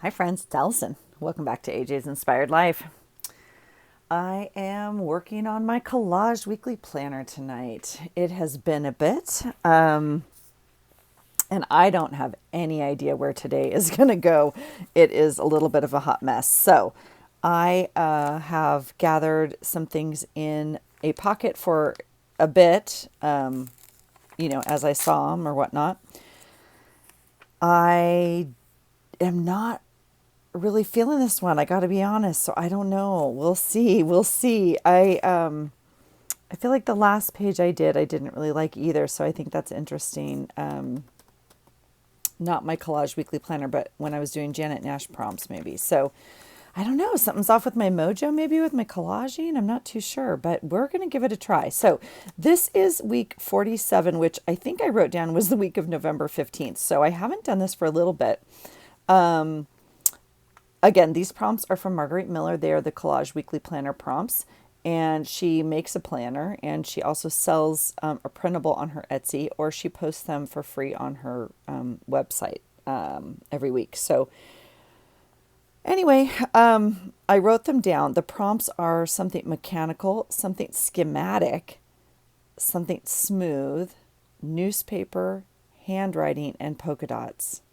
Hi friends, it's Allison. Welcome back to AJ's Inspired Life. I am working on my collage weekly planner tonight. It has been a bit, and I don't have any idea where today is going to go. It is a little bit of a hot mess. So I have gathered some things in a pocket for a bit, as I saw them or whatnot. I am not really feeling this one. I got to be honest. So I don't know. We'll see. We'll see. I feel like the last page I didn't really like either. So I think that's interesting. Not my collage weekly planner, but when I was doing Janet Nash prompts, maybe. So I don't know. Something's off with my mojo, maybe with my collaging. I'm not too sure, but we're going to give it a try. So this is week 47, which I think I wrote down was the week of November 15th. So I haven't done this for a little bit. Again, these prompts are from Marguerite Miller. They are the Collage Weekly Planner prompts. And she makes a planner and she also sells a printable on her Etsy, or she posts them for free on her website every week. So, anyway, I wrote them down. The prompts are something mechanical, something schematic, something smooth, newspaper, handwriting, and polka dots.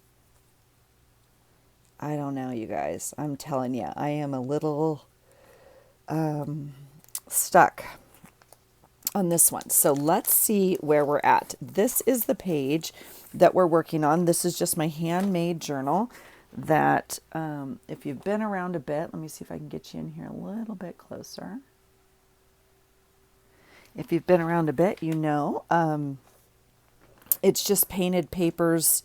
I don't know, you guys. I'm telling you, I am a little stuck on this one. So let's see where we're at. This is the page that we're working on. This is just my handmade journal that if you've been around a bit, let me see if I can get you in here a little bit closer. If you've been around a bit, it's just painted papers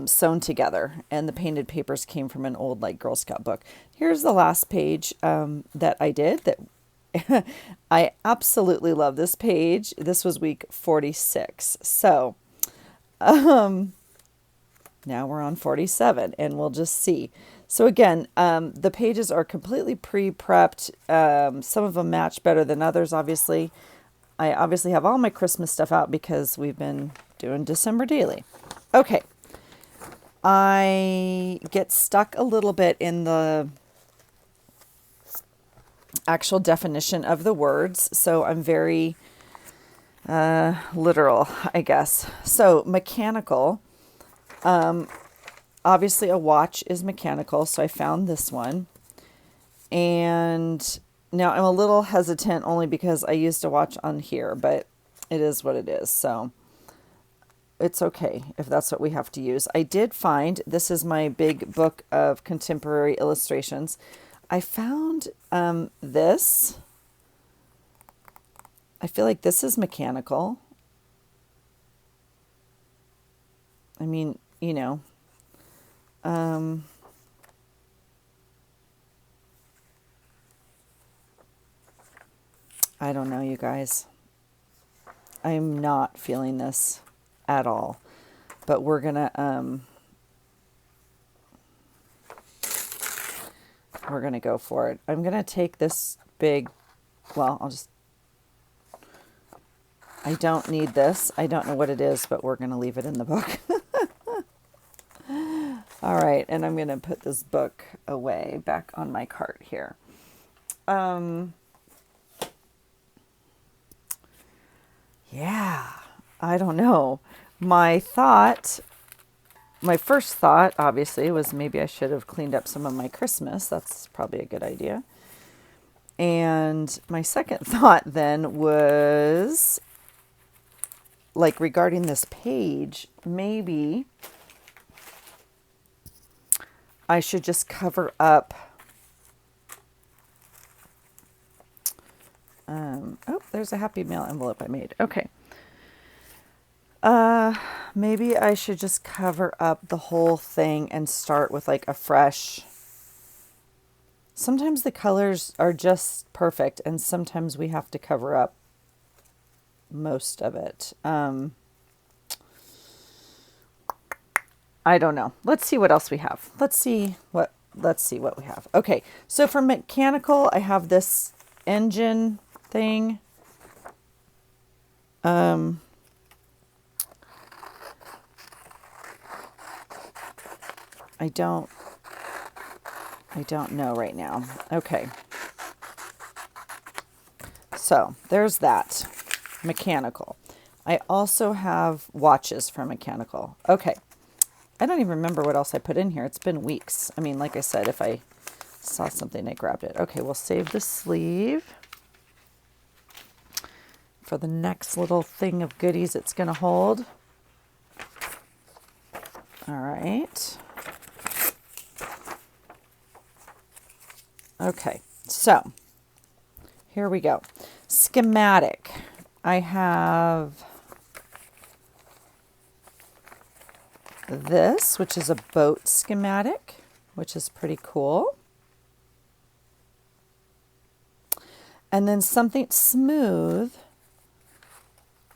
sewn together, and the painted papers came from an old Girl Scout book. Here's the last page that I did that I absolutely love this page. This was week 46. So now we're on 47 and we'll just see. So again, the pages are completely pre-prepped. Some of them match better than others, obviously. I obviously have all my Christmas stuff out because we've been doing December daily. Okay. I get stuck a little bit in the actual definition of the words, so I'm very literal, I guess. So mechanical, obviously a watch is mechanical, so I found this one. And now I'm a little hesitant only because I used a watch on here, but it is what it is. So it's okay if that's what we have to use. I did find, this is my big book of contemporary illustrations. I found this. I feel like this is mechanical. I mean, I don't know, you guys. I'm not feeling this at all. But we're gonna go for it. I'm gonna take this big, I don't need this. I don't know what it is, but we're gonna leave it in the book. All right, and I'm gonna put this book away back on my cart here. Yeah, I don't know. My first thought, obviously, was maybe I should have cleaned up some of my Christmas. That's probably a good idea. And my second thought then was, regarding this page, maybe I should just cover up. There's a Happy Mail envelope I made. Okay. Maybe I should just cover up the whole thing and start with a fresh. Sometimes the colors are just perfect, and sometimes we have to cover up most of it. I don't know. Let's see what else we have. Let's see what we have. Okay, so for mechanical, I have this engine thing. I don't I don't know right now. Okay. So there's that. Mechanical. I also have watches for mechanical. Okay. I don't even remember what else I put in here. It's been weeks. I mean, like I said, if I saw something, I grabbed it. Okay, we'll save the sleeve for the next little thing of goodies it's going to hold. All right. Okay, so here we go. Schematic. I have this, which is a boat schematic, which is pretty cool. And then something smooth.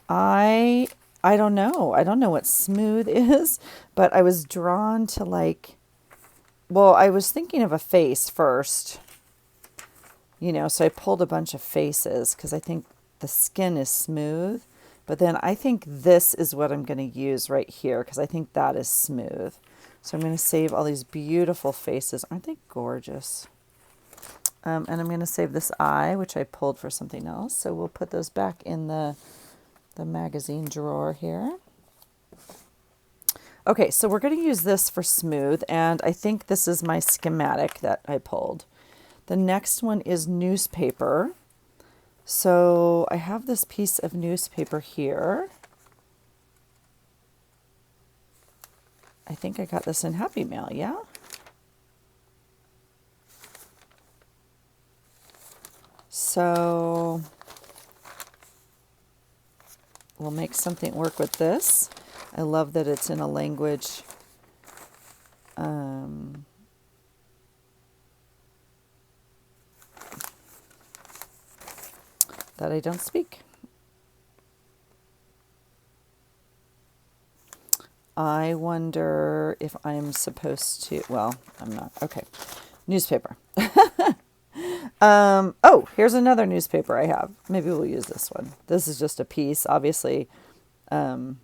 I don't know. I don't know what smooth is, but I was drawn to like, well, I was thinking of a face first, you know, so I pulled a bunch of faces because I think the skin is smooth. But then I think this is what I'm going to use right here because I think that is smooth. So I'm going to save all these beautiful faces. Aren't they gorgeous? And I'm going to save this eye, which I pulled for something else. So we'll put those back in the magazine drawer here. Okay, so we're going to use this for smooth, and I think this is my schematic that I pulled. The next one is newspaper. So I have this piece of newspaper here. I think I got this in Happy Mail, yeah? So we'll make something work with this. I love that it's in a language that I don't speak. I wonder if I'm supposed to, well, I'm not. Okay. Newspaper. Oh, here's another newspaper I have. Maybe we'll use this one. This is just a piece, obviously. I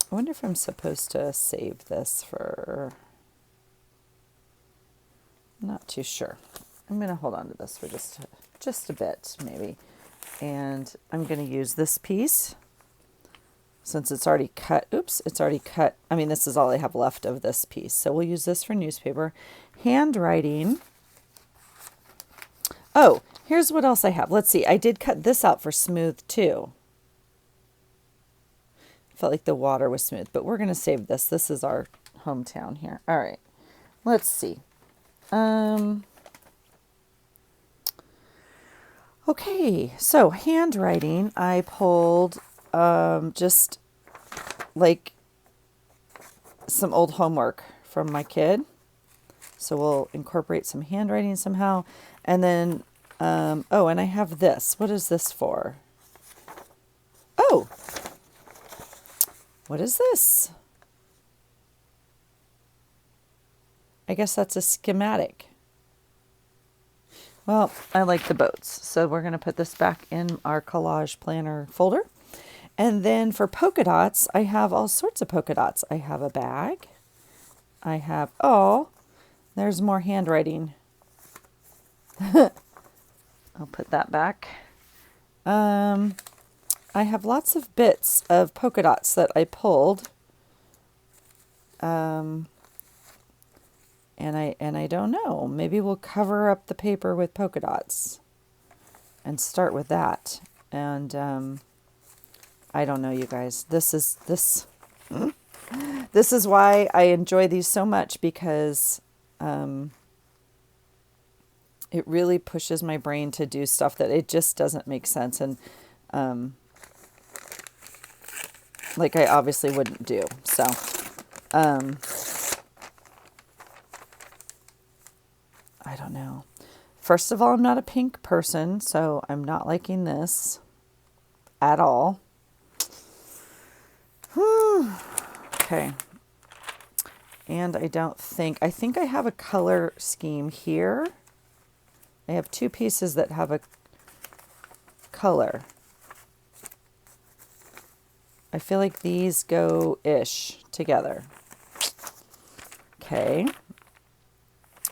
wonder if I'm supposed to save this for, I'm not too sure. I'm going to hold on to this for just a bit, maybe. And I'm going to use this piece since it's already cut. Oops, it's already cut. I mean, this is all I have left of this piece. So we'll use this for newspaper. Handwriting. Oh, here's what else I have. Let's see. I did cut this out for smooth too. Felt like the water was smooth, but we're going to save this. This is our hometown here. All right. Let's see. Okay, so handwriting, I pulled just like some old homework from my kid. So we'll incorporate some handwriting somehow. And then, oh, and I have this. What is this for? Oh, what is this? I guess that's a schematic. Well, I like the boats, so we're going to put this back in our collage planner folder. And then for polka dots, I have all sorts of polka dots. I have a bag. I have, oh, there's more handwriting. I'll put that back. I have lots of bits of polka dots that I pulled. And I don't know. Maybe we'll cover up the paper with polka dots and start with that. And I don't know, you guys. This is why I enjoy these so much, because it really pushes my brain to do stuff that it just doesn't make sense, and like I obviously wouldn't do. So I don't know. First of all, I'm not a pink person, so I'm not liking this at all. Okay. And I think I have a color scheme here. I have two pieces that have a color. I feel like these go-ish together. Okay.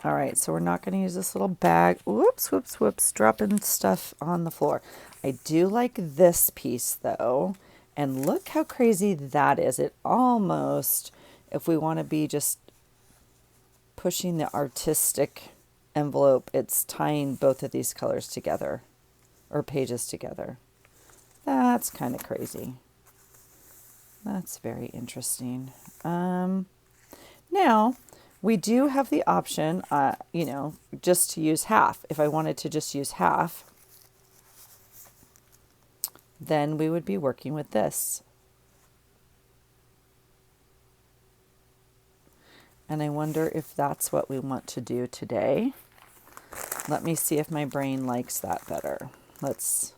All right, so we're not going to use this little bag. Whoops, whoops, whoops, dropping stuff on the floor. I do like this piece though. And look how crazy that is. It almost, if we want to be just pushing the artistic envelope, it's tying both of these colors together or pages together. That's kind of crazy. That's very interesting. Now, we do have the option, you know, just to use half. If I wanted to just use half, then we would be working with this. And I wonder if that's what we want to do today. Let me see if my brain likes that better. Let's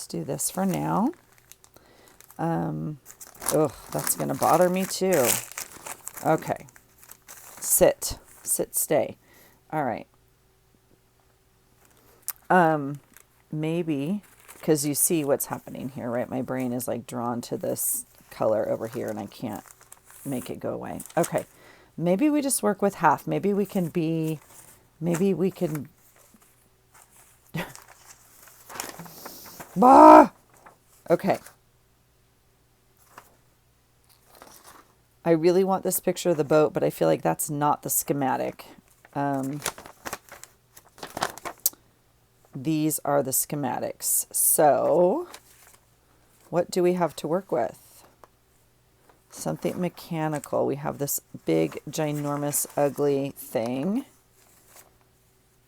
do this for now. Oh, that's going to bother me too. Okay. Sit, stay. All right. Maybe, because you see what's happening here, right? My brain is like drawn to this color over here and I can't make it go away. Okay. Maybe we just work with half. Maybe we can bah! Okay. I really want this picture of the boat, but I feel like that's not the schematic. These are the schematics. So what do we have to work with? Something mechanical. We have this big, ginormous, ugly thing,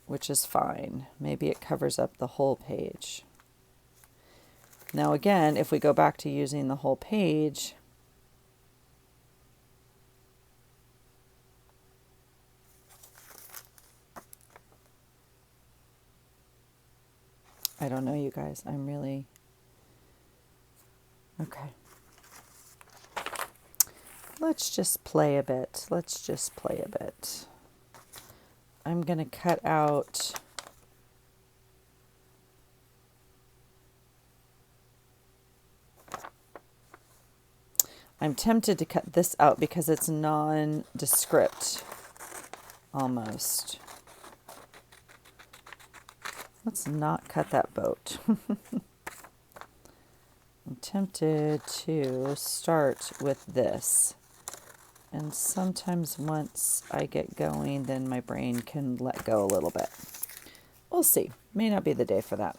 which is fine. Maybe it covers up the whole page. Now again, if we go back to using the whole page, I don't know, you guys. I'm really... Okay. Let's just play a bit. Let's just play a bit. I'm going to cut out... I'm tempted to cut this out because it's nondescript, almost. Let's not cut that boat. I'm tempted to start with this. And sometimes once I get going, then my brain can let go a little bit. We'll see. May not be the day for that.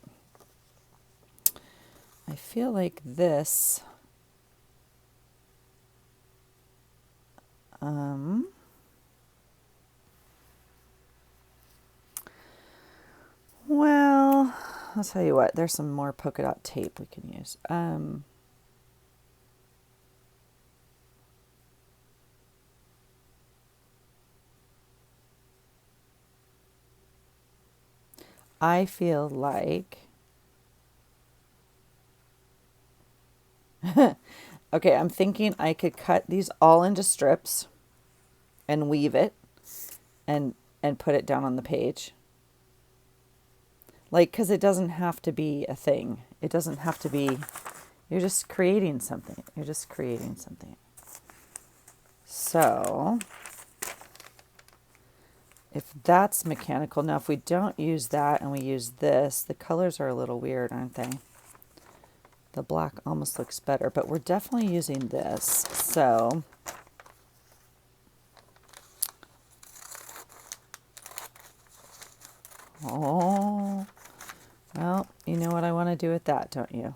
I feel like this... Well, I'll tell you what, there's some more polka dot tape we can use. I feel like... Okay, I'm thinking I could cut these all into strips and weave it and put it down on the page. Like, because it doesn't have to be a thing. It doesn't have to be... You're just creating something. You're just creating something. So, if that's mechanical... Now, if we don't use that and we use this, the colors are a little weird, aren't they? The black almost looks better, but we're definitely using this. So... Oh... Well, you know what I want to do with that, don't you?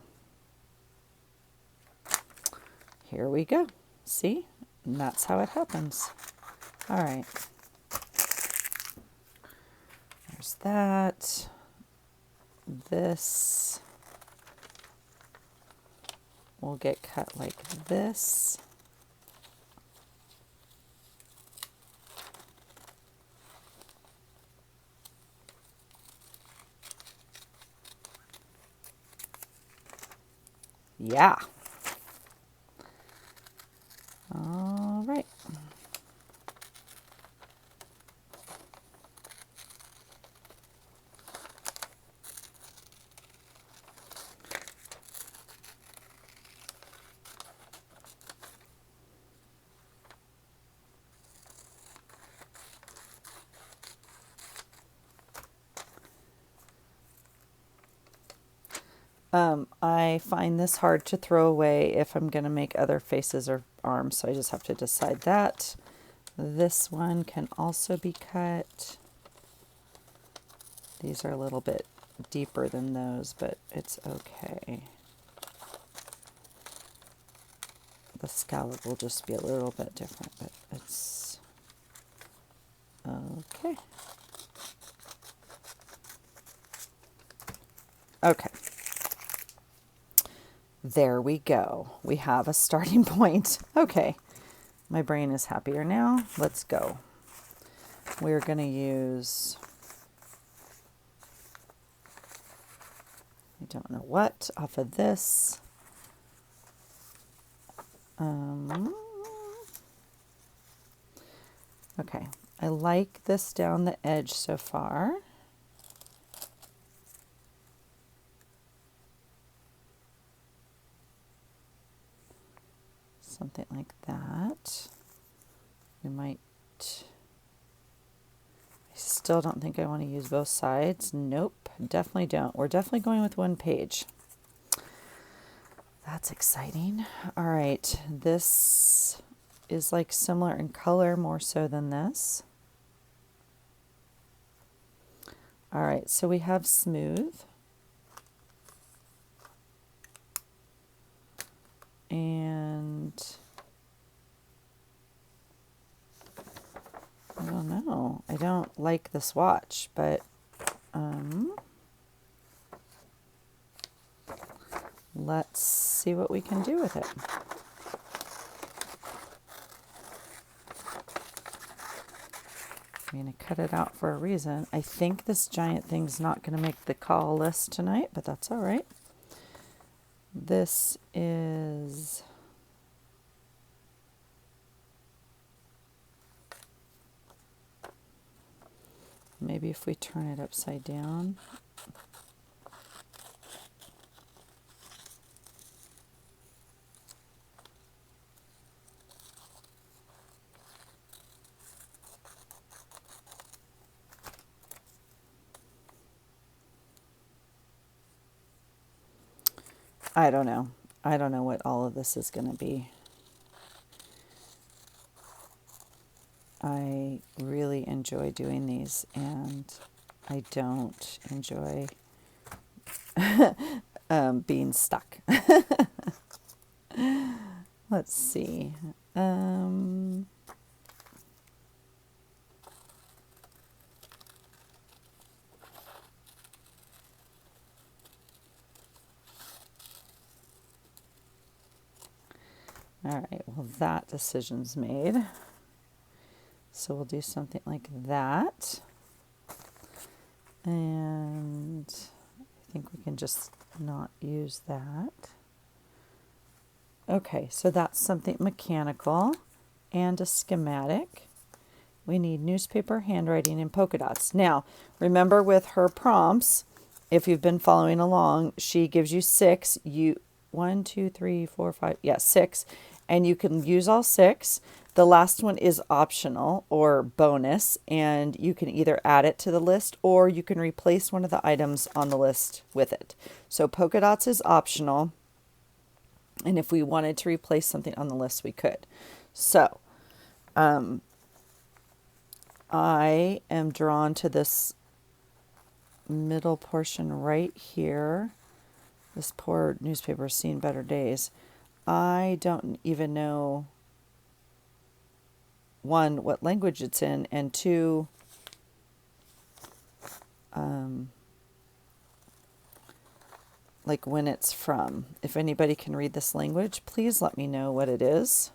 Here we go. See? And that's how it happens. All right. There's that. This will get cut like this. Yeah. All right. I find this hard to throw away if I'm going to make other faces or arms, so I just have to decide that. This one can also be cut. These are a little bit deeper than those, but it's okay. The scallop will just be a little bit different, but it's okay. Okay. There we go. We have a starting point. Okay. My brain is happier now. Let's go. We're going to use, I don't know what, off of this. Okay. I like this down the edge so far. Something like that. We might, I still don't think I want to use both sides. Nope, definitely don't. We're definitely going with one page. That's exciting. All right, this is like similar in color more so than this. All right, so we have smooth. And I don't know. I don't like the swatch, but let's see what we can do with it. I'm going to cut it out for a reason. I think this giant thing's not going to make the call list tonight, but that's all right. This is maybe if we turn it upside down. I don't know. I don't know what all of this is going to be. I really enjoy doing these, and I don't enjoy being stuck. Let's see. All right, well, that decision's made. So we'll do something like that. And I think we can just not use that. Okay, so that's something mechanical and a schematic. We need newspaper, handwriting, and polka dots. Now, remember with her prompts, if you've been following along, she gives you 6. 1, 2, 3, 4, 5, yeah, 6. And you can use all 6. The last one is optional or bonus, and you can either add it to the list or you can replace one of the items on the list with it. So polka dots is optional, and if we wanted to replace something on the list, we could. So I am drawn to this middle portion right here. This poor newspaper's seen better days. I don't even know, 1, what language it's in, and 2, like when it's from. If anybody can read this language, please let me know what it is.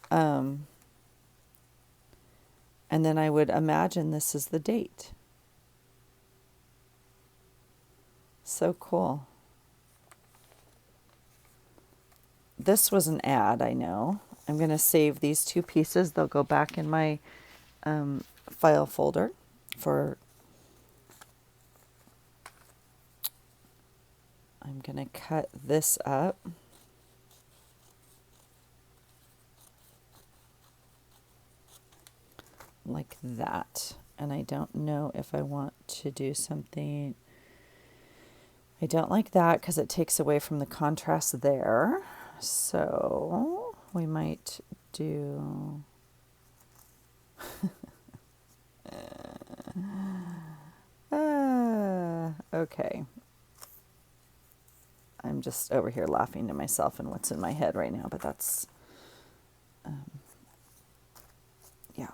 And then I would imagine this is the date. So cool. This was an ad, I know. I'm going to save these 2 pieces. They'll go back in my file folder for... I'm going to cut this up. Like that. And I don't know if I want to do something... I don't like that because it takes away from the contrast there. So we might do... okay. I'm just over here laughing to myself and what's in my head right now, but that's, yeah.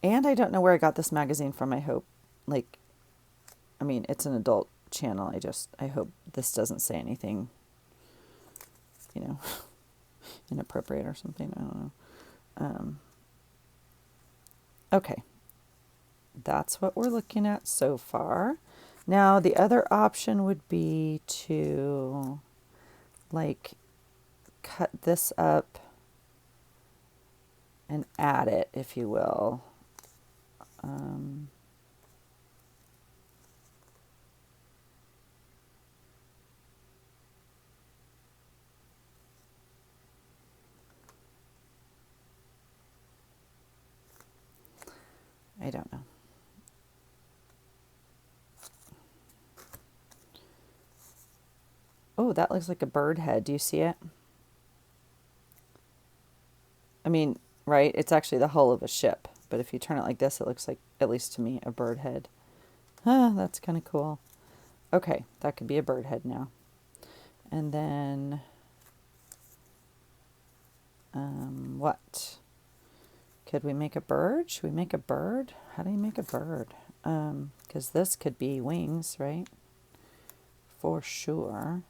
And I don't know where I got this magazine from. I hope, like, I mean, it's an adult channel. I hope this doesn't say anything, you know, inappropriate or something. I don't know. Okay. That's what we're looking at so far. Now, the other option would be to, like, cut this up and add it, if you will. I don't know. Oh, that looks like a bird head. Do you see it? I mean, right? It's actually the hull of a ship. But if you turn it like this, it looks like, at least to me, a bird head. Huh, that's kind of cool. Okay, that could be a bird head now. And then, what? Could we make a bird? Should we make a bird? How do you make a bird? Because this could be wings, right? For sure.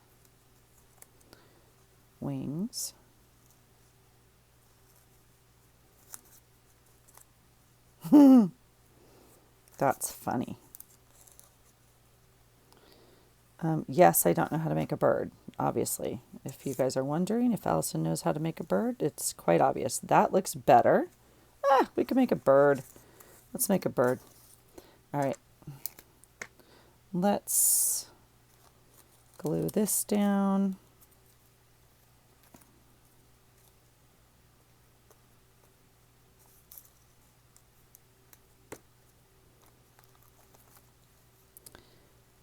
Wings. That's funny. Yes, I don't know how to make a bird, obviously. If you guys are wondering if Allison knows how to make a bird, it's quite obvious. That looks better. We could make a bird. Let's make a bird. All right. Let's glue this down.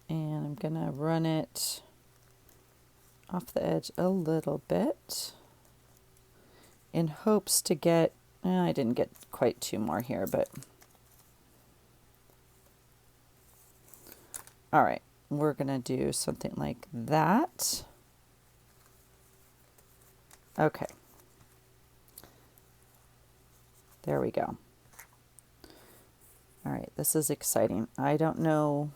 And I'm gonna run it off the edge a little bit in hopes to get, I didn't get quite two more here, but all right, we're gonna do something like that. Okay. There we go. All right, this is exciting. I don't know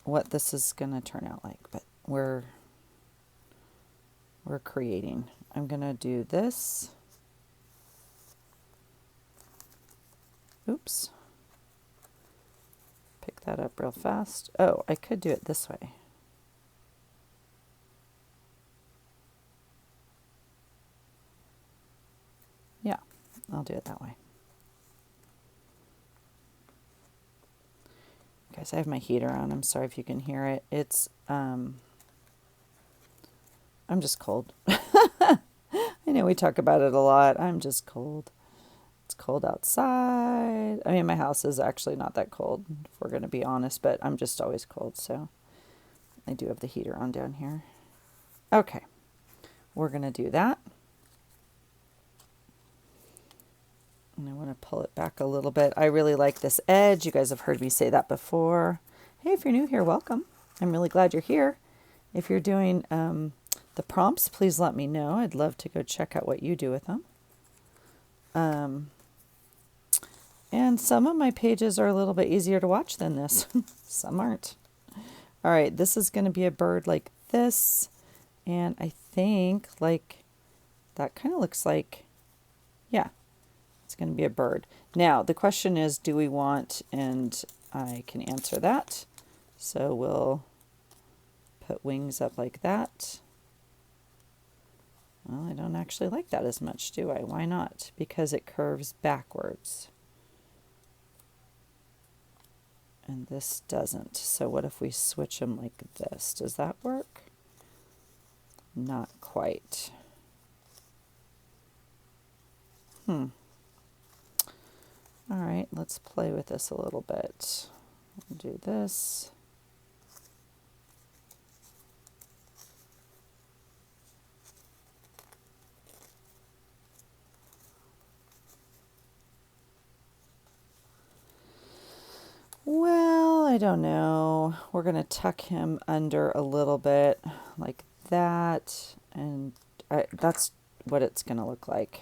what this is going to turn out like, but we're creating. I'm going to do this. Oops. Pick that up real fast. Oh, I could do it this way. Yeah, I'll do it that way. Guys, I have my heater on. I'm sorry if you can hear it. It's, I'm just cold. I know we talk about it a lot. I'm just cold. It's cold outside. I mean, my house is actually not that cold, if we're going to be honest, but I'm just always cold, so I do have the heater on down here. Okay, we're going to do that. And I want to pull it back a little bit. I really like this edge. You guys have heard me say that before. Hey, if you're new here, welcome. I'm really glad you're here. If you're doing the prompts, please let me know. I'd love to go check out what you do with them. And some of my pages are a little bit easier to watch than this. Some aren't. All right, this is going to be a bird like this. And I think like that kind of looks like, yeah. It's going to be a bird. Now, the question is, do we want, and I can answer that. So we'll put wings up like that. Well, I don't actually like that as much, do I? Why not? Because it curves backwards. And this doesn't. So what if we switch them like this? Does that work? Not quite. All right, let's play with this a little bit. Do this. Well, I don't know. We're going to tuck him under a little bit like that. And that's what it's going to look like.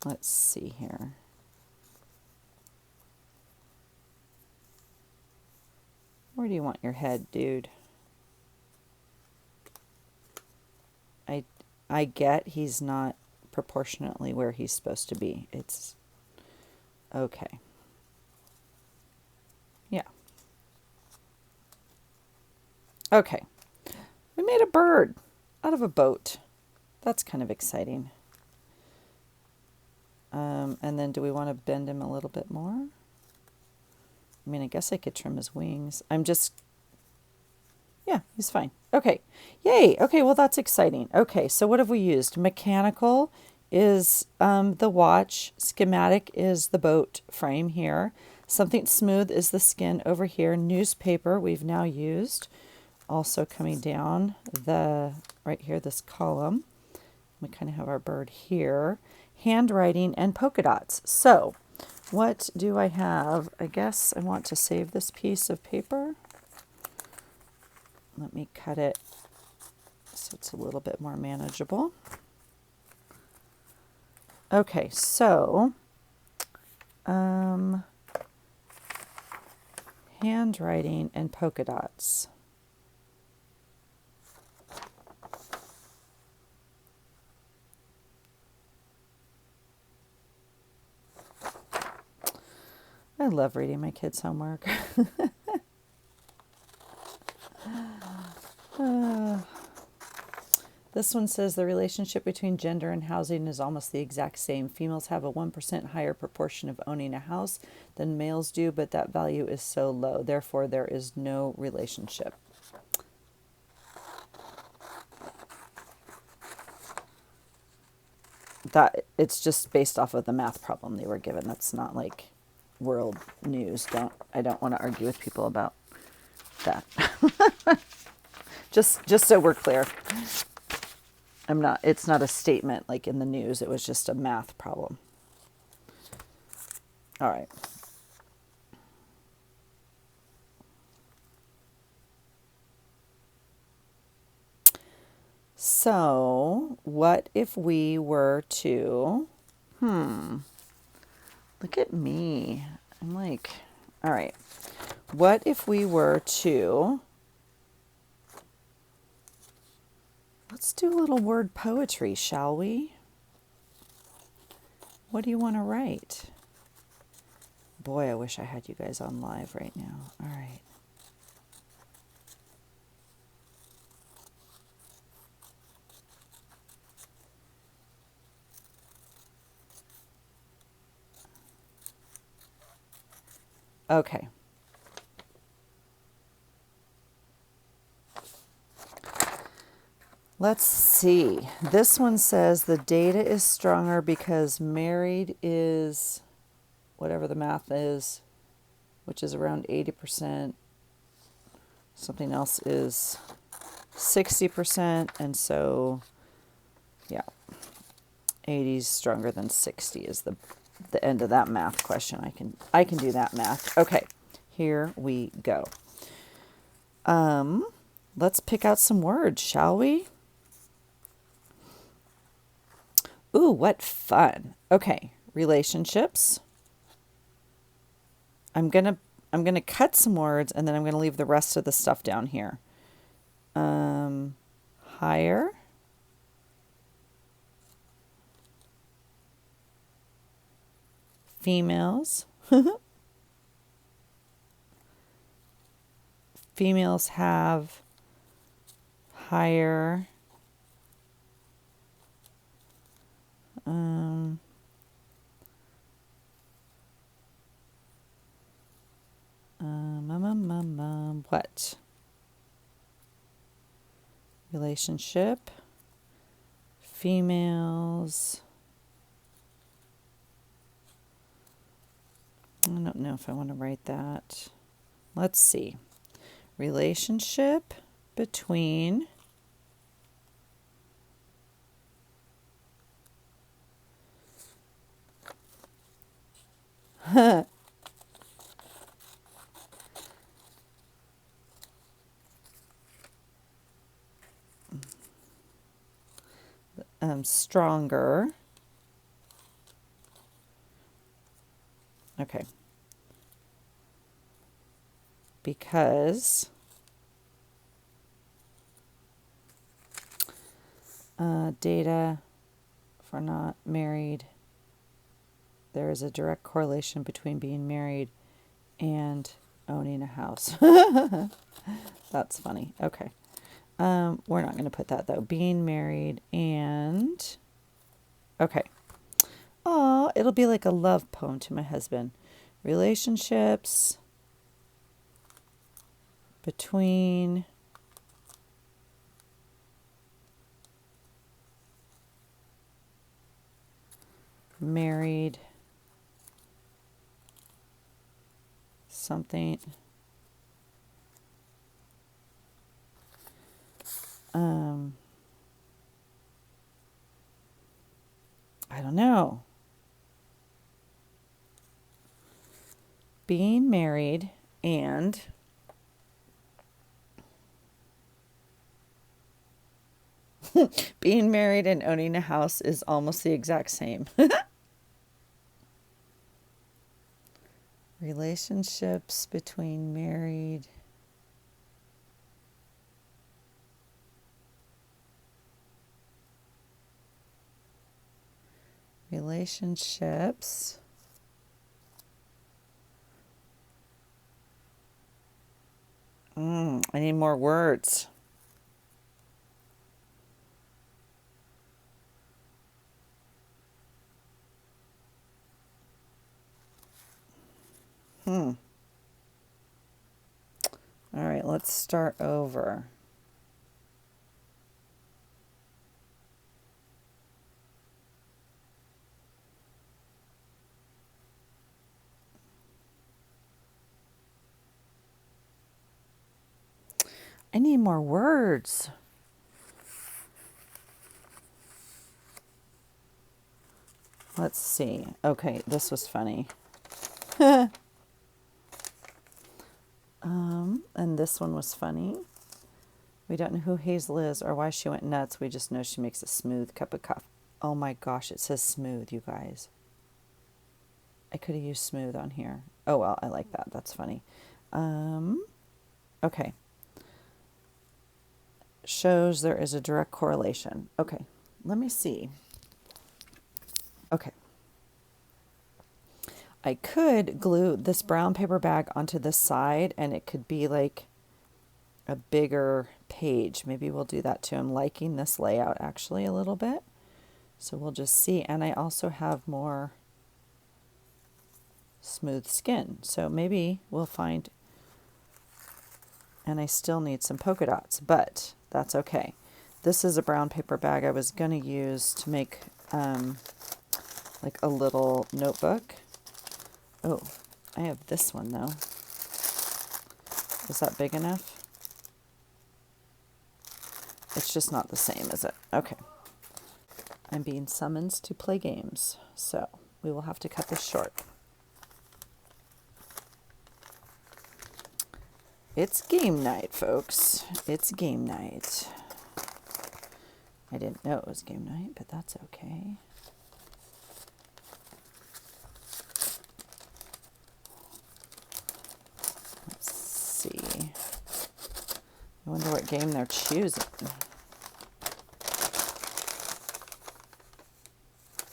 Let's see here. Where do you want your head, dude? I get he's not proportionately where he's supposed to be. It's okay. Yeah. Okay. We made a bird out of a boat. That's kind of exciting. And then do we want to bend him a little bit more? I mean, I guess I could trim his wings. Yeah, he's fine. Okay. Yay. Okay, well, that's exciting. Okay, so what have we used? Mechanical is the watch. Schematic is the boat frame here. Something smooth is the skin over here. Newspaper we've now used. Also coming down right here, this column. We kind of have our bird here. Handwriting and polka dots. So what do I have? I guess I want to save this piece of paper. Let me cut it so it's a little bit more manageable. Okay, so handwriting and polka dots. I love reading my kids' homework. This one says the relationship between gender and housing is almost the exact same. Females have a 1% higher proportion of owning a house than males do, but that value is so low. Therefore, there is no relationship. That it's just based off of the math problem they were given. That's not like world news. I don't want to argue with people about that. just so we're clear. It's not a statement like in the news. It was just a math problem. All right. So, what if we were to, look at me. I'm like, all right. What if we were to, let's do a little word poetry, shall we? What do you want to write? Boy, I wish I had you guys on live right now. All right. Okay. Let's see. This one says the data is stronger because married is whatever the math is, which is around 80%. Something else is 60%. And so, yeah, 80 is stronger than 60 is the end of that math question. I can do that math. Okay, here we go. Let's pick out some words, shall we? Ooh, what fun. Okay, relationships. I'm gonna cut some words and then I'm gonna leave the rest of the stuff down here. Higher. Females. Females have higher what? Relationship. Females don't know if I want to write that. Let's see. Relationship between stronger. Okay. Because data for not married, there is a direct correlation between being married and owning a house. That's funny. Okay. We're not going to put that though. Being married and... Okay. Oh, it'll be like a love poem to my husband. Relationships between married something I don't know. Being married and being married and owning a house is almost the exact same. Relationships between married relationships I need more words. All right, let's start over. I need more words. Let's see. Okay, this was funny. And this one was funny. We don't know who Hazel is or why she went nuts. We just know she makes a smooth cup of coffee. Oh my gosh, it says smooth, you guys. I could have used smooth on here. Oh well, I like that. That's funny. Okay. Shows there is a direct correlation. Okay, let me see. Okay. I could glue this brown paper bag onto this side and it could be like a bigger page. Maybe we'll do that too. I'm liking this layout actually a little bit. So we'll just see. And I also have more smooth skin. So maybe we'll find, and I still need some polka dots, but that's okay. This is a brown paper bag I was going to use to make like a little notebook. Oh, I have this one though. Is that big enough? It's just not the same, is it? Okay. I'm being summoned to play games, so we will have to cut this short. It's game night, folks. It's game night. I didn't know it was game night, but that's okay. Let's see. I wonder what game they're choosing.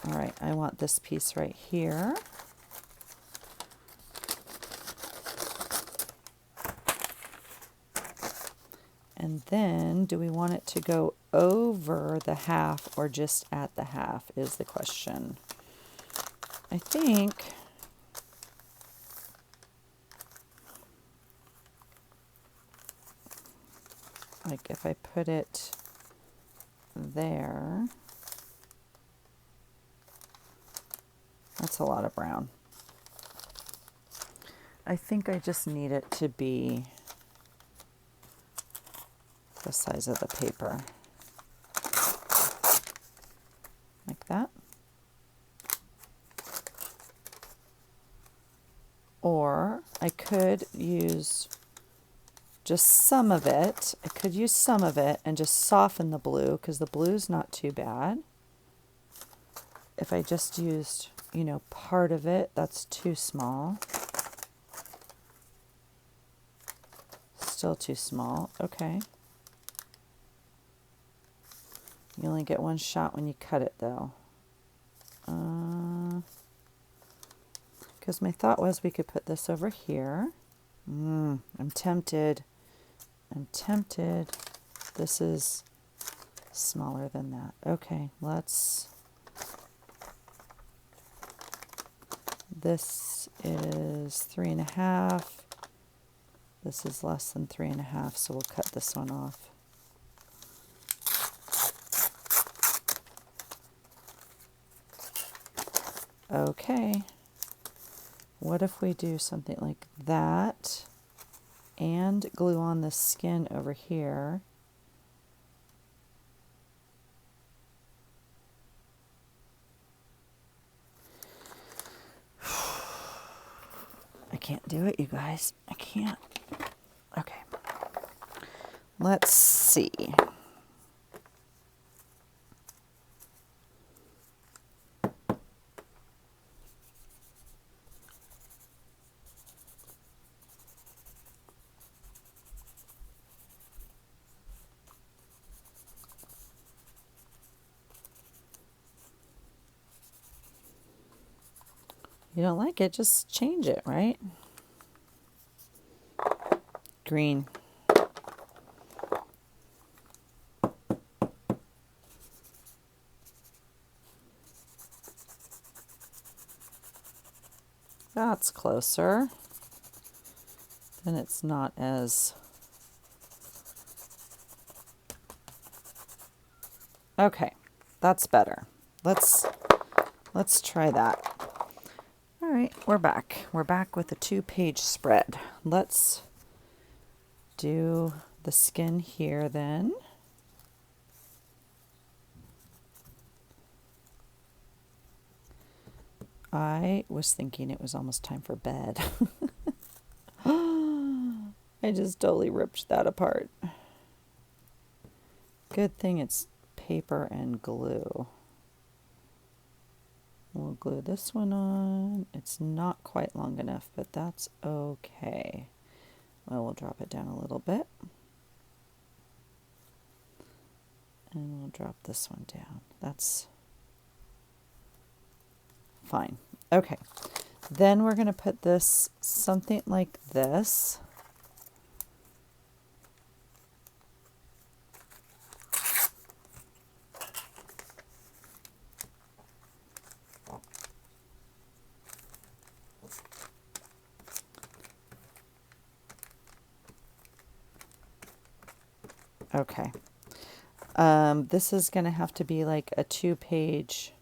All right, I want this piece right here. And then, do we want it to go over the half or just at the half is the question. I think like if I put it there, that's a lot of brown. I think I just need it to be the size of the paper. Like that. Or I could use just some of it. I could use some of it and just soften the blue, because the blue's not too bad. If I just used, you know, part of it, that's too small. Still too small. Okay. You only get one shot when you cut it, though. Because my thought was we could put this over here. I'm tempted. I'm tempted. This is smaller than that. Okay, let's... This is 3.5. This is less than 3.5, so we'll cut this one off. Okay. What if we do something like that and glue on the skin over here? I can't do it, you guys. I can't. Okay. Let's see. You don't like it, just change it, right? Green. That's closer. Then it's not as... Okay, that's better. Let's try that. All right, we're back. We're back with a 2-page spread. Let's do the skin here then. I was thinking it was almost time for bed. I just totally ripped that apart. Good thing it's paper and glue. We'll glue this one on. It's not quite long enough, but that's okay. Well, we'll drop it down a little bit. And we'll drop this one down. That's fine. Okay. Then we're going to put this something like this. Okay. This is going to have to be like a 2-page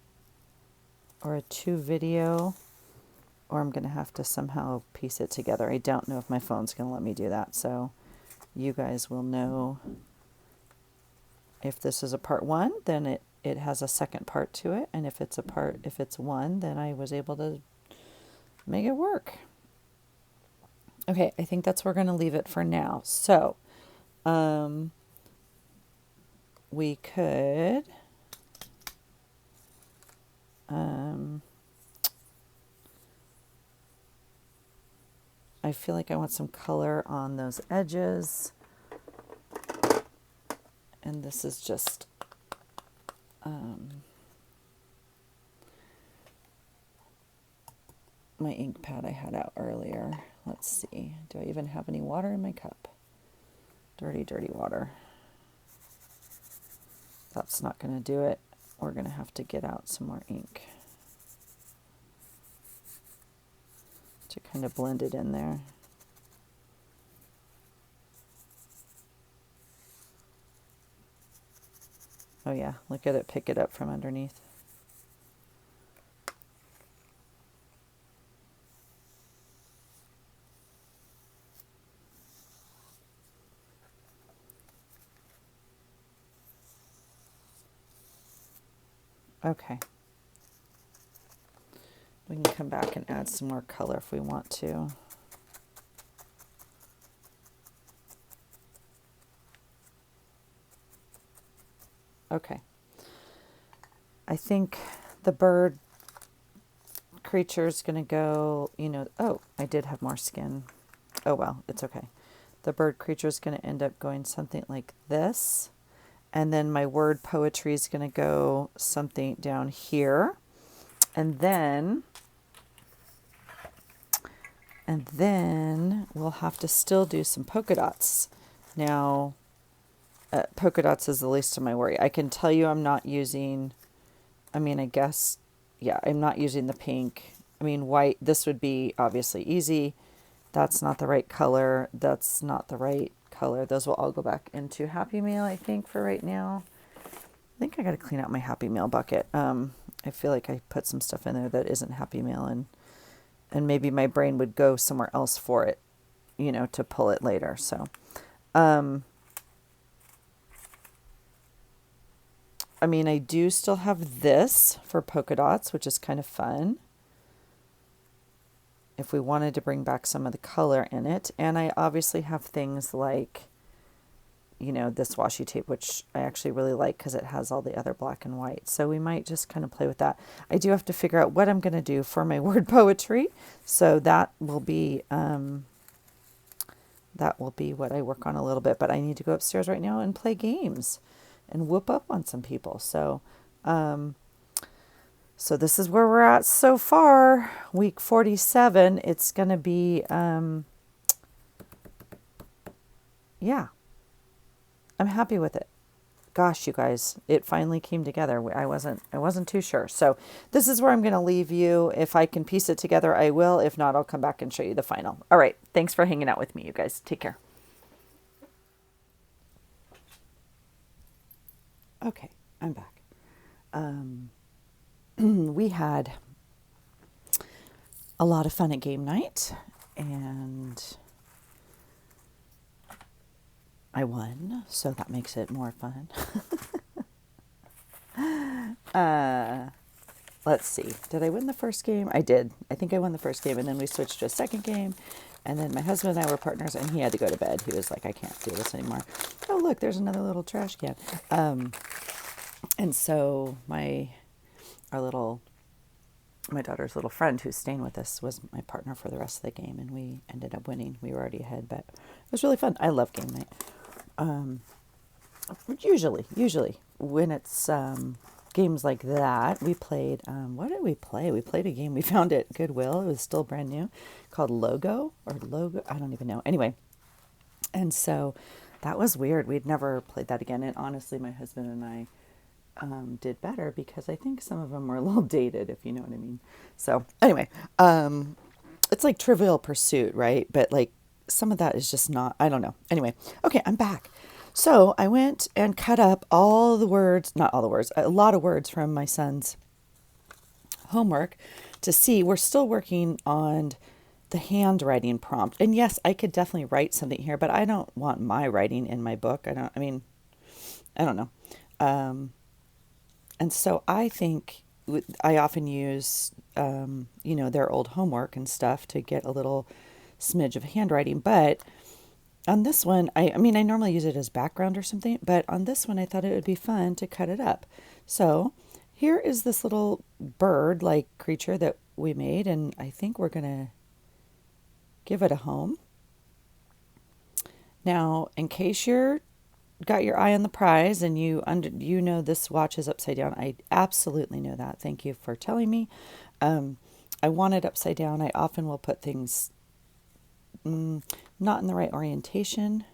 or a 2-video, or I'm going to have to somehow piece it together. I don't know if my phone's going to let me do that, so you guys will know if this is a part 1, then it has a second part to it, and if it's 1, then I was able to make it work. Okay, I think that's where we're going to leave it for now. So, we could I feel like I want some color on those edges, and this is just my ink pad I had out earlier. Let's see, do I even have any water in my cup? Dirty, dirty water. That's not going to do it. We're going to have to get out some more ink to kind of blend it in there. Oh yeah, look at it pick it up from underneath. Okay. We can come back and add some more color if we want to. Okay. I think the bird creature is going to go, oh, I did have more skin. Oh, well, it's okay. The bird creature is going to end up going something like this. And then my word poetry is going to go something down here. And then we'll have to still do some polka dots. Now, polka dots is the least of my worry. I can tell you I'm not using, I guess, yeah, I'm not using the pink. White, this would be obviously easy. That's not the right color. That's not the right color. Those will all go back into Happy Meal, I think, for right now. I think I got to clean out my Happy Meal bucket. I feel like I put some stuff in there that isn't Happy Meal, and maybe my brain would go somewhere else for it, to pull it later. So, I do still have this for polka dots, which is kind of fun if we wanted to bring back some of the color in it. And I obviously have things like, this washi tape, which I actually really like because it has all the other black and white. So we might just kind of play with that. I do have to figure out what I'm going to do for my word poetry. So that will be what I work on a little bit. But I need to go upstairs right now and play games and whoop up on some people. So, so this is where we're at so far. Week 47. It's going to be, yeah. I'm happy with it. Gosh, you guys, it finally came together. I wasn't too sure. So this is where I'm going to leave you. If I can piece it together, I will. If not, I'll come back and show you the final. All right. Thanks for hanging out with me, you guys. Take care. Okay, I'm back. We had a lot of fun at game night, and I won, so that makes it more fun. Let's see. Did I win the first game? I did. I think I won the first game, and then we switched to a second game, and then my husband and I were partners, and he had to go to bed. He was like, I can't do this anymore. Oh, look, there's another little trash can. And so my daughter's little friend who's staying with us was my partner for the rest of the game, and we ended up winning. We were already ahead, but it was really fun. I love game night. Usually when it's games like that, we played, what did we play? We played a game we found at Goodwill. It was still brand new, called Logo. I don't even know. Anyway, and so that was weird. We'd never played that again. And honestly, my husband and I did better because I think some of them were a little dated, if you know what I mean. So anyway, it's like Trivial Pursuit, right? But like some of that is just not, I don't know. Anyway, okay, I'm back. So I went and cut up all the words, not all the words, a lot of words from my son's homework to see. We're still working on the handwriting prompt. And yes, I could definitely write something here, but I don't want my writing in my book. I don't know. And so I think I often use, their old homework and stuff to get a little smidge of handwriting. But on this one, I normally use it as background or something, but on this one, I thought it would be fun to cut it up. So here is this little bird-like creature that we made, and I think we're going to give it a home. Now, in case you're got your eye on the prize and you know this watch is upside down. I absolutely know that. Thank you for telling me. I want it upside down. I often will put things not in the right orientation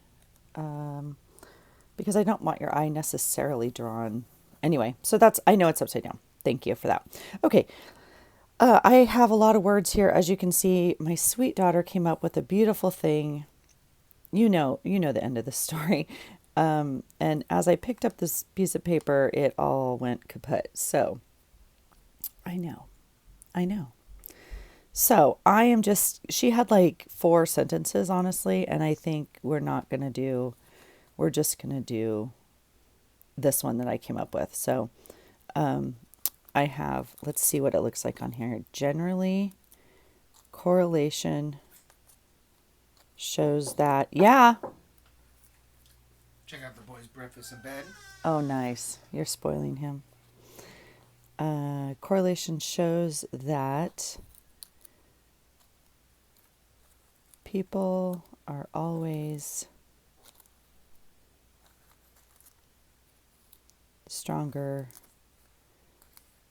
because I don't want your eye necessarily drawn. Anyway, so I know it's upside down. Thank you for that. Okay. I have a lot of words here. As you can see, my sweet daughter came up with a beautiful thing. You know the end of the story. And as I picked up this piece of paper, it all went kaput. So I know. So she had like 4 sentences, honestly. And I think we're just going to do this one that I came up with. So, I have, let's see what it looks like on here. Generally, correlation shows that, yeah. Check out the boys' breakfast in bed. Oh, nice. You're spoiling him. Correlation shows that people are always stronger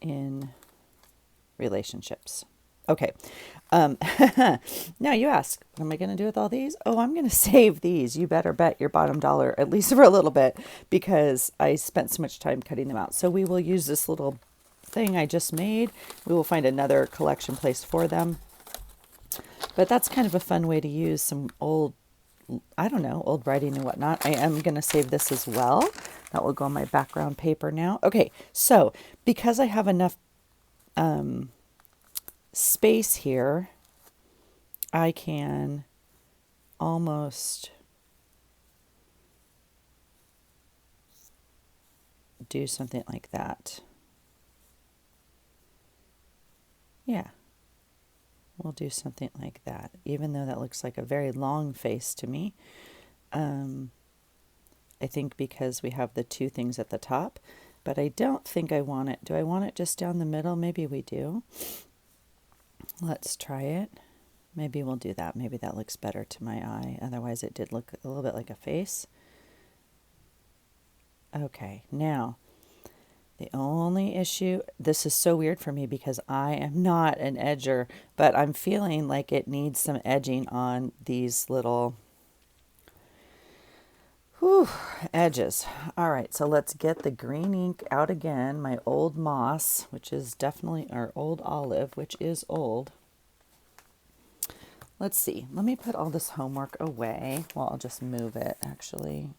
in relationships. Okay. Now you ask, what am I going to do with all these? Oh, I'm going to save these. You better bet your bottom dollar, at least for a little bit, because I spent so much time cutting them out. So we will use this little thing I just made. We will find another collection place for them. But that's kind of a fun way to use some old, I don't know, old writing and whatnot. I am going to save this as well. That will go on my background paper now. Okay, so because I have enough space here, I can almost do something like that. Yeah, we'll do something like that, even though that looks like a very long face to me. I think because we have the two things at the top, but I don't think I want it. Do I want it just down the middle? Maybe we do. Let's try it. Maybe we'll do that. Maybe that looks better to my eye. Otherwise, it did look a little bit like a face. Okay, now, the only issue, this is so weird for me because I am not an edger, but I'm feeling like it needs some edging on these little edges. All right, so let's get the green ink out again. My old moss, which is definitely, our old olive, which is old. Let's see. Let me put all this homework away. Well, I'll just move it, actually.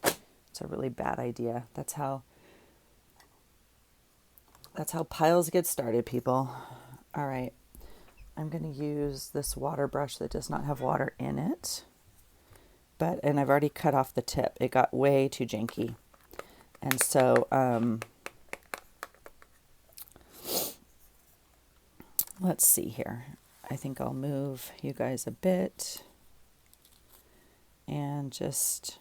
It's a really bad idea. That's how piles get started, people. All right. I'm going to use this water brush that does not have water in it. And I've already cut off the tip. It got way too janky. And so, let's see here. I think I'll move you guys a bit and just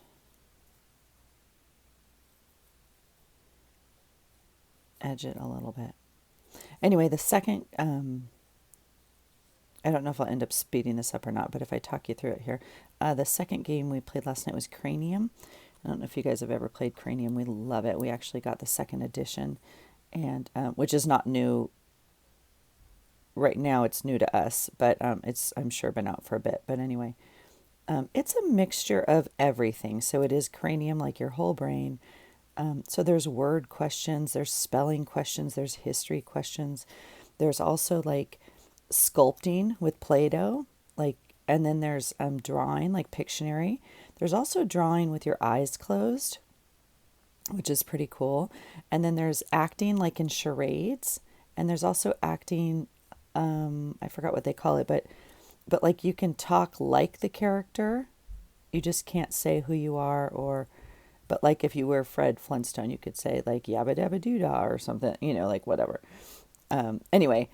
edge it a little bit. Anyway, the second, I don't know if I'll end up speeding this up or not, but if I talk you through it here, the second game we played last night was Cranium. I don't know if you guys have ever played Cranium. We love it. We actually got the second edition, and which is not new. Right now, it's new to us, but it's, I'm sure, been out for a bit. But anyway, it's a mixture of everything. So it is Cranium, like your whole brain. So there's word questions, there's spelling questions, there's history questions. There's also like sculpting with Play-Doh, like, and then there's drawing, like Pictionary. There's also drawing with your eyes closed, which is pretty cool. And then there's acting, like in charades, and there's also acting. I forgot what they call it, but like you can talk like the character, you just can't say who you are, or but like if you were Fred Flintstone, you could say like yabba dabba doo dah or something, like whatever. Anyway,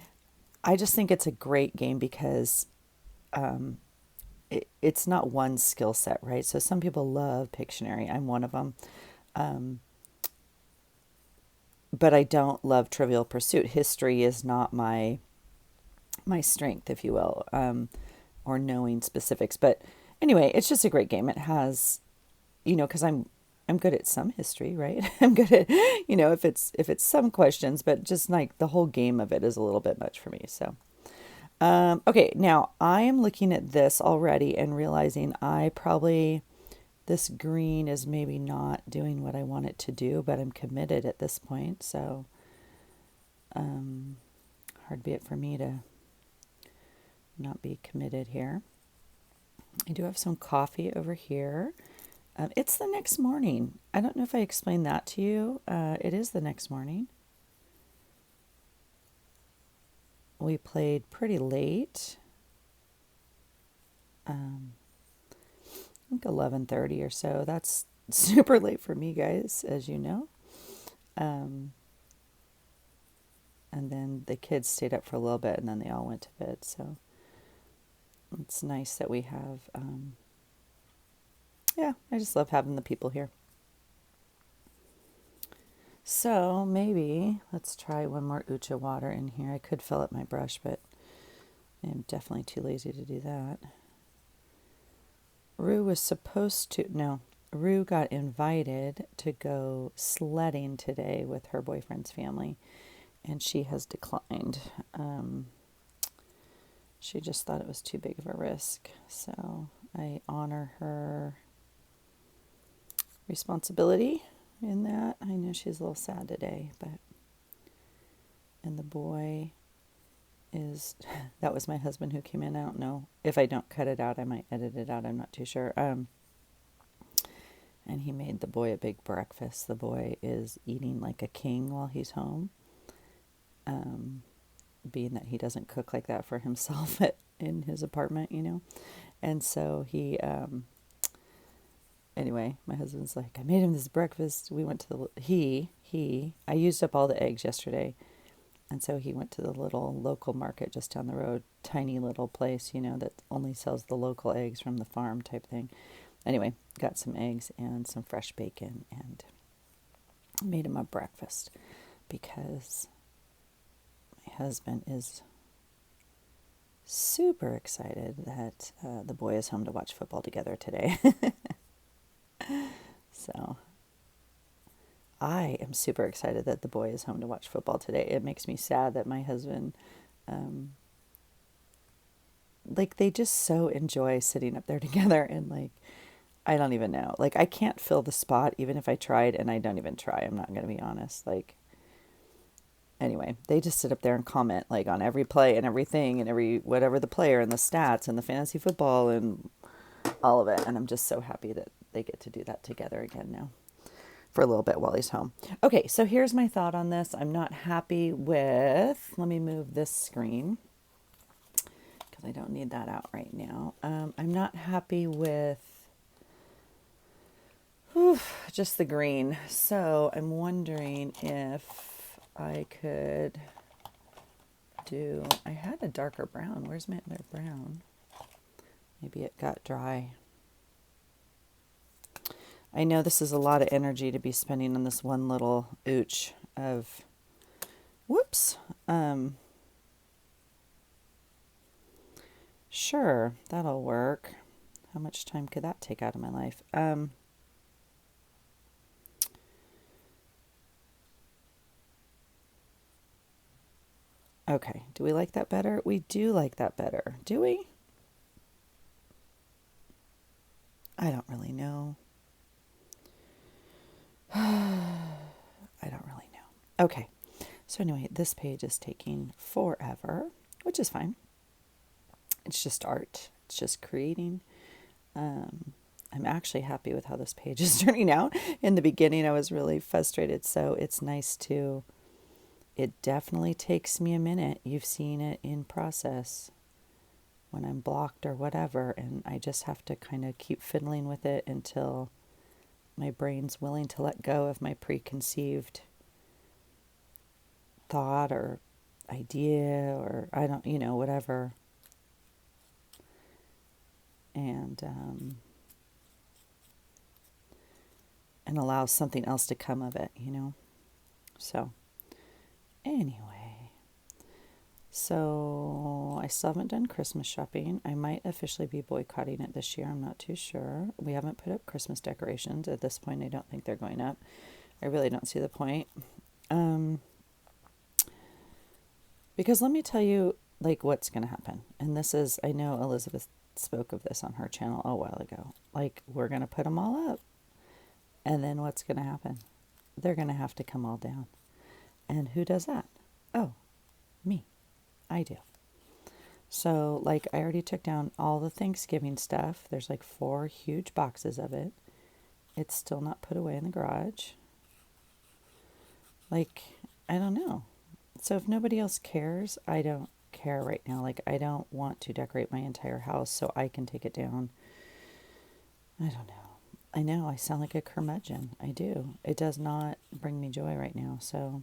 I just think it's a great game because it's not one skill set, right? So some people love Pictionary. I'm one of them. But I don't love Trivial Pursuit. History is not my strength, if you will, or knowing specifics. But anyway, it's just a great game. It has, because I'm good at some history, right? I'm good at, if it's some questions, but just like the whole game of it is a little bit much for me. So, okay, now I am looking at this already and realizing this green is maybe not doing what I want it to do, but I'm committed at this point. So, hard be it for me to not be committed here. I do have some coffee over here. It's the next morning. I don't know if I explained that to you. It is the next morning. We played pretty late. I think 11:30 or so. That's super late for me, guys, as you know. And then the kids stayed up for a little bit and then they all went to bed. So it's nice that we have, yeah, I just love having the people here. So maybe let's try one more Ucha water in here. I could fill up my brush, but I'm definitely too lazy to do that. Rue was supposed to, no, Rue got invited to go sledding today with her boyfriend's family, and she has declined. She just thought it was too big of a risk. So I honor her responsibility in that. I know she's a little sad today, but, and the boy is, that was my husband who came in. I don't know. If I don't cut it out, I might edit it out. I'm not too sure. And he made the boy a big breakfast. The boy is eating like a king while he's home. Being that he doesn't cook like that for himself in his apartment, you know. And so he, anyway, my husband's like, I made him this breakfast. We went to I used up all the eggs yesterday. And so he went to the little local market just down the road, tiny little place, you know, that only sells the local eggs from the farm type thing. Anyway, got some eggs and some fresh bacon and made him a breakfast because my husband is super excited that the boy is home to watch football together today. So I am super excited that the boy is home to watch football today. It makes me sad that my husband, like, they just so enjoy sitting up there together, and like, I don't even know. Like, I can't fill the spot even if I tried, and I don't even try. I'm not going to be honest. Like, anyway, they just sit up there and comment like on every play and everything and every whatever the player and the stats and the fantasy football and all of it. And I'm just so happy that they get to do that together again now for a little bit while he's home. Okay, so here's my thought on this. I'm not happy with, let me move this screen because I don't need that out right now. I'm not happy with just the green. So I'm wondering if I could do, I had a darker brown. Where's my other brown? Maybe it got dry. I know this is a lot of energy to be spending on this one little ooch of, whoops. Sure, that'll work. How much time could that take out of my life? Okay, do we like that better? We do like that better, do we? I don't really know. I don't really know. Okay, so anyway, this page is taking forever, which is fine. It's just art. It's just creating. I'm actually happy with how this page is turning out. In the beginning, I was really frustrated, so it's nice to, it definitely takes me a minute. You've seen it in process when I'm blocked or whatever, and I just have to kind of keep fiddling with it until my brain's willing to let go of my preconceived thought or idea or I don't, you know, whatever. And allow something else to come of it, you know. So anyway, so I still haven't done Christmas shopping. I might officially be boycotting it this year. I'm not too sure. We haven't put up Christmas decorations. At this point, I don't think they're going up. I really don't see the point. Because let me tell you, like, what's going to happen. And this is, I know Elizabeth spoke of this on her channel a while ago. Like, we're going to put them all up. And then what's going to happen? They're going to have to come all down. And who does that? Oh, me. I do. So, like, I already took down all the Thanksgiving stuff. There's like 4 huge boxes of it. It's still not put away in the garage. Like, I don't know. So if nobody else cares, I don't care right now. Like, I don't want to decorate my entire house so I can take it down. I don't know. I know I sound like a curmudgeon. I do. It does not bring me joy right now. So,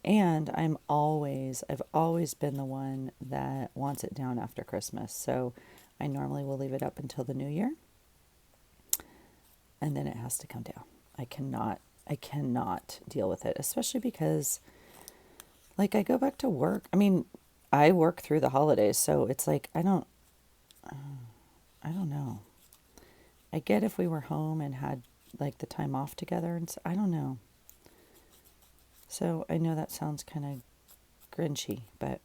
And I've always been the one that wants it down after Christmas. So I normally will leave it up until the new year, and then it has to come down. I cannot deal with it, especially because like I go back to work. I mean, I work through the holidays, so it's like I don't know. I get if we were home and had like the time off together, and so, I don't know. So I know that sounds kind of grinchy, but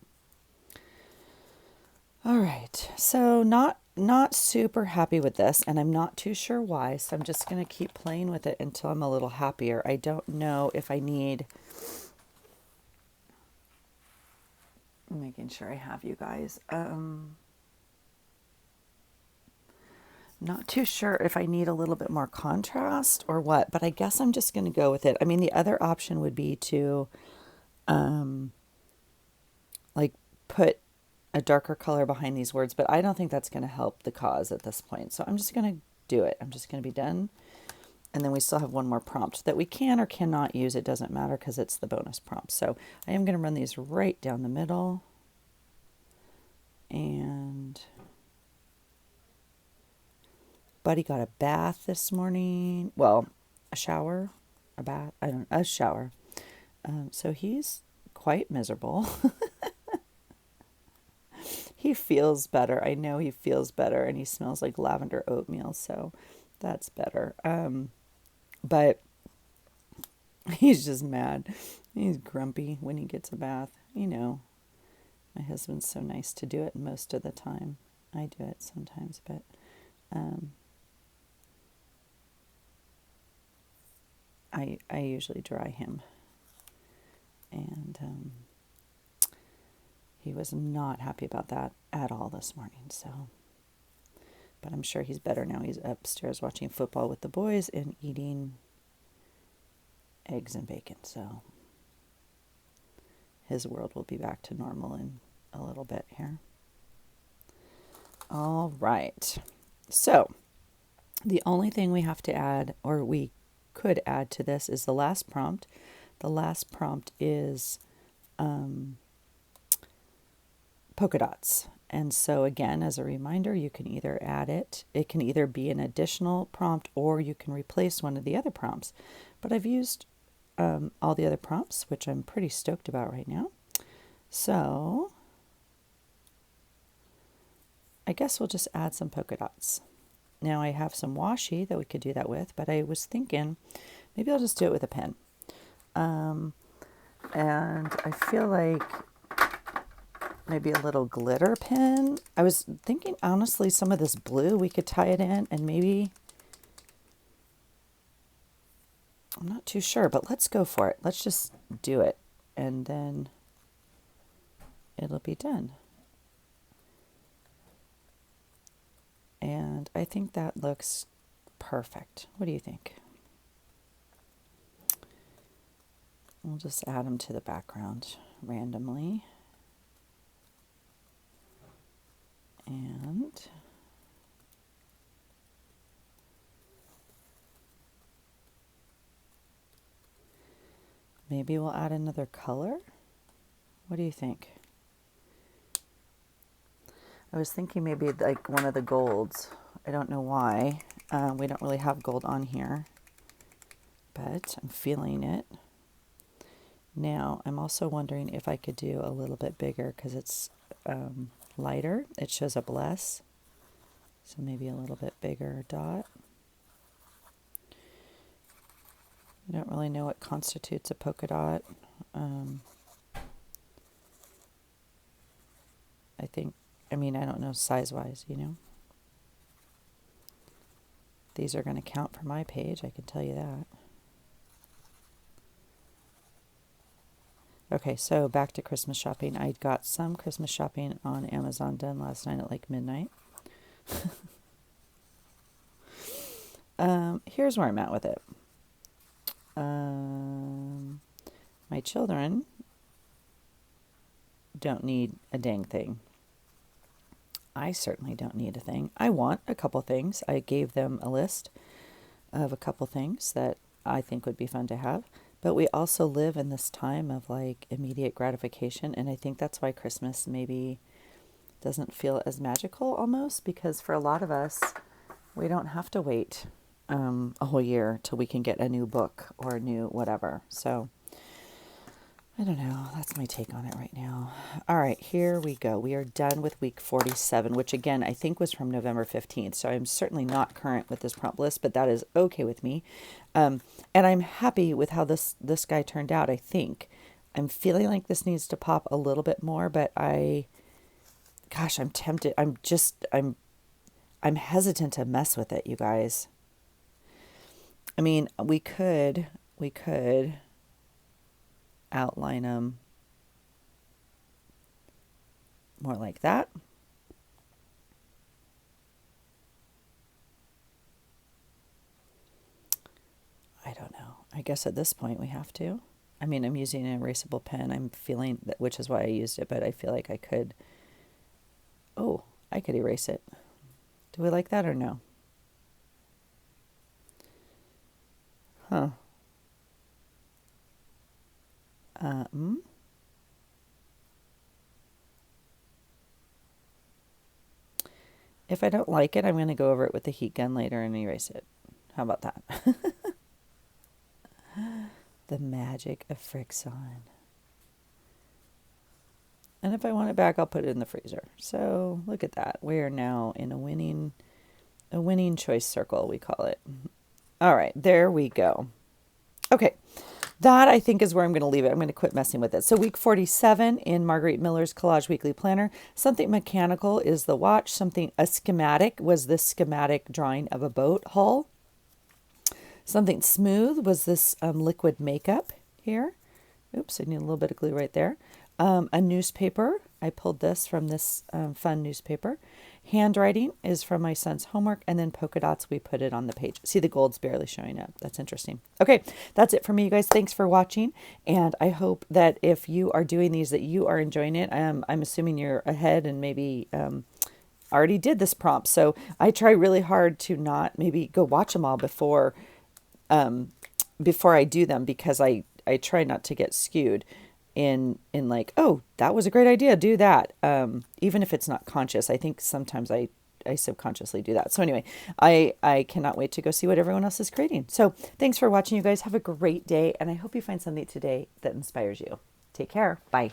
all right. So not super happy with this, and I'm not too sure why. So I'm just going to keep playing with it until I'm a little happier. I don't know if I need. I'm making sure I have you guys. Not too sure if I need a little bit more contrast or what, but I guess I'm just going to go with it. I mean, the other option would be to like put a darker color behind these words, but I don't think that's going to help the cause at this point. So I'm just going to do it. I'm just going to be done. And then we still have one more prompt that we can or cannot use. It doesn't matter because it's the bonus prompt. So I am going to run these right down the middle. And Buddy got a bath this morning. Well, a shower, a bath, I don't know, a shower. So he's quite miserable. He feels better. I know he feels better, and he smells like lavender oatmeal, so that's better. But he's just mad. He's grumpy when he gets a bath. You know, my husband's so nice to do it most of the time. I do it sometimes, but I usually dry him. And he was not happy about that at all this morning. So, but I'm sure he's better now. He's upstairs watching football with the boys and eating eggs and bacon. So his world will be back to normal in a little bit here. All right. So the only thing we have to add, or we could add to this, is the last prompt. The last prompt is polka dots. And so again, as a reminder, you can either add it. It can either be an additional prompt or you can replace one of the other prompts. But I've used all the other prompts, which I'm pretty stoked about right now. So I guess we'll just add some polka dots. Now I have some washi that we could do that with, but I was thinking maybe I'll just do it with a pen. And I feel like maybe a little glitter pen. I was thinking, honestly, some of this blue, we could tie it in, and maybe, I'm not too sure, but let's go for it. Let's just do it, and then it'll be done. And I think that looks perfect. What do you think? We'll just add them to the background randomly. And maybe we'll add another color. What do you think? I was thinking maybe like one of the golds. I don't know why. We don't really have gold on here, but I'm feeling it. Now, I'm also wondering if I could do a little bit bigger because it's lighter. It shows up less. So maybe a little bit bigger dot. I don't really know what constitutes a polka dot. I don't know size-wise, you know. These are going to count for my page, I can tell you that. Okay, so back to Christmas shopping. I got some Christmas shopping on Amazon done last night at like midnight. Here's where I'm at with it. My children don't need a dang thing. I certainly don't need a thing. I want a couple things. I gave them a list of a couple things that I think would be fun to have. But we also live in this time of like immediate gratification. And I think that's why Christmas maybe doesn't feel as magical almost, because for a lot of us, we don't have to wait a whole year till we can get a new book or a new whatever. So I don't know. That's my take on it right now. All right, here we go. We are done with week 47, which again, I think was from November 15th. So I'm certainly not current with this prompt list, but that is okay with me. And I'm happy with how this guy turned out, I think. I'm feeling like this needs to pop a little bit more, but gosh, I'm tempted. I'm hesitant to mess with it, you guys. I mean, we could outline them more like that. I don't know. I guess at this point we have to. I mean, I'm using an erasable pen. I'm feeling that, which is why I used it, but I feel like I could. Oh, I could erase it. Do we like that or no? Huh. Hmm. If I don't like it, I'm going to go over it with the heat gun later and erase it. How about that? The magic of Frixon. And if I want it back, I'll put it in the freezer. So look at that. We are now in a winning choice circle, we call it. All right, there we go. Okay, that I think is where I'm going to leave it. I'm going to quit messing with it. So week 47 in Marguerite Miller's Collage Weekly Planner. Something mechanical is the watch. A schematic was this schematic drawing of a boat hull. Something smooth was this liquid makeup here. Oops, I need a little bit of glue right there. A newspaper. I pulled this from this fun newspaper. Handwriting is from my son's homework. And then polka dots, we put it on the page. See, the gold's barely showing up. That's interesting. Okay, that's it for me, you guys. Thanks for watching. And I hope that if you are doing these, that you are enjoying it. I'm assuming you're ahead and maybe already did this prompt. So I try really hard to not maybe go watch them all before I do them, because I try not to get skewed in like, oh, that was a great idea, do that. Even if it's not conscious, I think sometimes I subconsciously do that. So anyway, I cannot wait to go see what everyone else is creating. So thanks for watching, you guys. Have a great day, and I hope you find something today that inspires you. Take care. Bye.